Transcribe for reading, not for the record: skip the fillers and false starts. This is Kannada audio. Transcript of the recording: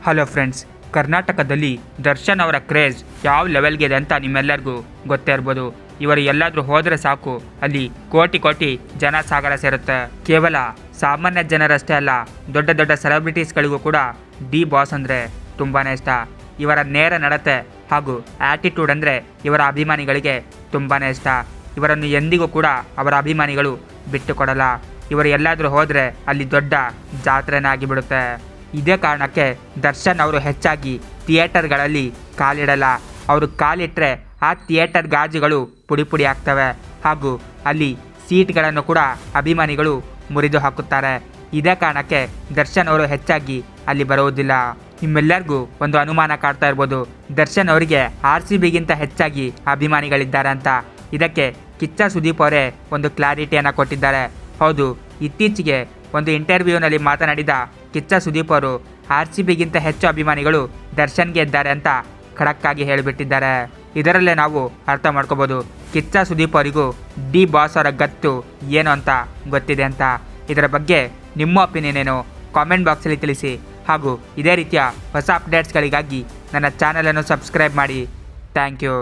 ಹಲೋ ಫ್ರೆಂಡ್ಸ್, ಕರ್ನಾಟಕದಲ್ಲಿ ದರ್ಶನ್ ಅವರ ಕ್ರೇಜ್ ಯಾವ ಲೆವೆಲ್ಗೆ ಇದೆ ಅಂತ ನಿಮ್ಮೆಲ್ಲರಿಗೂ ಗೊತ್ತೇ ಇರ್ಬೋದು. ಇವರು ಎಲ್ಲಾದರೂ ಹೋದರೆ ಸಾಕು, ಅಲ್ಲಿ ಕೋಟಿ ಕೋಟಿ ಜನ ಸಾಗರ ಸೇರುತ್ತೆ. ಕೇವಲ ಸಾಮಾನ್ಯ ಜನರಷ್ಟೇ ಅಲ್ಲ, ದೊಡ್ಡ ದೊಡ್ಡ ಸೆಲೆಬ್ರಿಟೀಸ್ಗಳಿಗೂ ಕೂಡ ಡಿ ಬಾಸ್ ಅಂದರೆ ತುಂಬಾ ಇಷ್ಟ. ಇವರ ನೇರ ನಡತೆ ಹಾಗೂ ಆ್ಯಟಿಟ್ಯೂಡ್ ಅಂದರೆ ಇವರ ಅಭಿಮಾನಿಗಳಿಗೆ ತುಂಬಾ ಇಷ್ಟ. ಇವರನ್ನು ಎಂದಿಗೂ ಕೂಡ ಅವರ ಅಭಿಮಾನಿಗಳು ಬಿಟ್ಟು ಕೊಡಲ್ಲ. ಇವರು ಎಲ್ಲಾದರೂ ಹೋದರೆ ಅಲ್ಲಿ ದೊಡ್ಡ ಜಾತ್ರೆನೇ ಆಗಿಬಿಡುತ್ತೆ. ಇದೇ ಕಾರಣಕ್ಕೆ ದರ್ಶನ್ ಅವರು ಹೆಚ್ಚಾಗಿ ಥಿಯೇಟರ್ಗಳಲ್ಲಿ ಕಾಲಿಡಲ್ಲ. ಅವರು ಕಾಲಿಟ್ಟರೆ ಆ ಥಿಯೇಟರ್ ಗಾಜುಗಳು ಪುಡಿ ಪುಡಿ ಆಗ್ತವೆ ಹಾಗೂ ಅಲ್ಲಿ ಸೀಟ್ಗಳನ್ನು ಕೂಡ ಅಭಿಮಾನಿಗಳು ಮುರಿದು ಹಾಕುತ್ತಾರೆ. ಇದೇ ಕಾರಣಕ್ಕೆ ದರ್ಶನ್ ಅವರು ಹೆಚ್ಚಾಗಿ ಅಲ್ಲಿ ಬರುವುದಿಲ್ಲ. ನಿಮ್ಮೆಲ್ಲರಿಗೂ ಒಂದು ಅನುಮಾನ ಕಾಡ್ತಾ ಇರ್ಬೋದು, ದರ್ಶನ್ ಅವರಿಗೆ RCBಗಿಂತ ಹೆಚ್ಚಾಗಿ ಅಭಿಮಾನಿಗಳಿದ್ದಾರೆ ಅಂತ. ಇದಕ್ಕೆ ಕಿಚ್ಚ ಸುದೀಪ್ ಅವರೇ ಒಂದು ಕ್ಲಾರಿಟಿಯನ್ನು ಕೊಟ್ಟಿದ್ದಾರೆ. ಹೌದು, ಇತ್ತೀಚೆಗೆ ಒಂದು ಇಂಟರ್ವ್ಯೂನಲ್ಲಿ ಮಾತನಾಡಿದ ಕಿಚ್ಚ ಸುದೀಪ್ ಅವರು RCBಗಿಂತ ಹೆಚ್ಚು ಅಭಿಮಾನಿಗಳು ದರ್ಶನ್ಗೆ ಇದ್ದಾರೆ ಅಂತ ಖಡಕ್ಕಾಗಿ ಹೇಳಿಬಿಟ್ಟಿದ್ದಾರೆ. ಇದರಲ್ಲೇ ನಾವು ಅರ್ಥ ಮಾಡ್ಕೋಬೋದು ಕಿಚ್ಚ ಸುದೀಪ್ ಅವರಿಗೂ ಡಿ ಬಾಸ್ ಅವರ ಗತ್ತು ಏನು ಅಂತ ಗೊತ್ತಿದೆ ಅಂತ. ಇದರ ಬಗ್ಗೆ ನಿಮ್ಮ ಒಪಿನಿಯನ್ ಏನು ಕಾಮೆಂಟ್ ಬಾಕ್ಸಲ್ಲಿ ತಿಳಿಸಿ. ಹಾಗೂ ಇದೇ ರೀತಿಯ ಹೊಸ ಅಪ್ಡೇಟ್ಸ್ಗಳಿಗಾಗಿ ನನ್ನ ಚಾನಲನ್ನು ಸಬ್ಸ್ಕ್ರೈಬ್ ಮಾಡಿ. Thank you.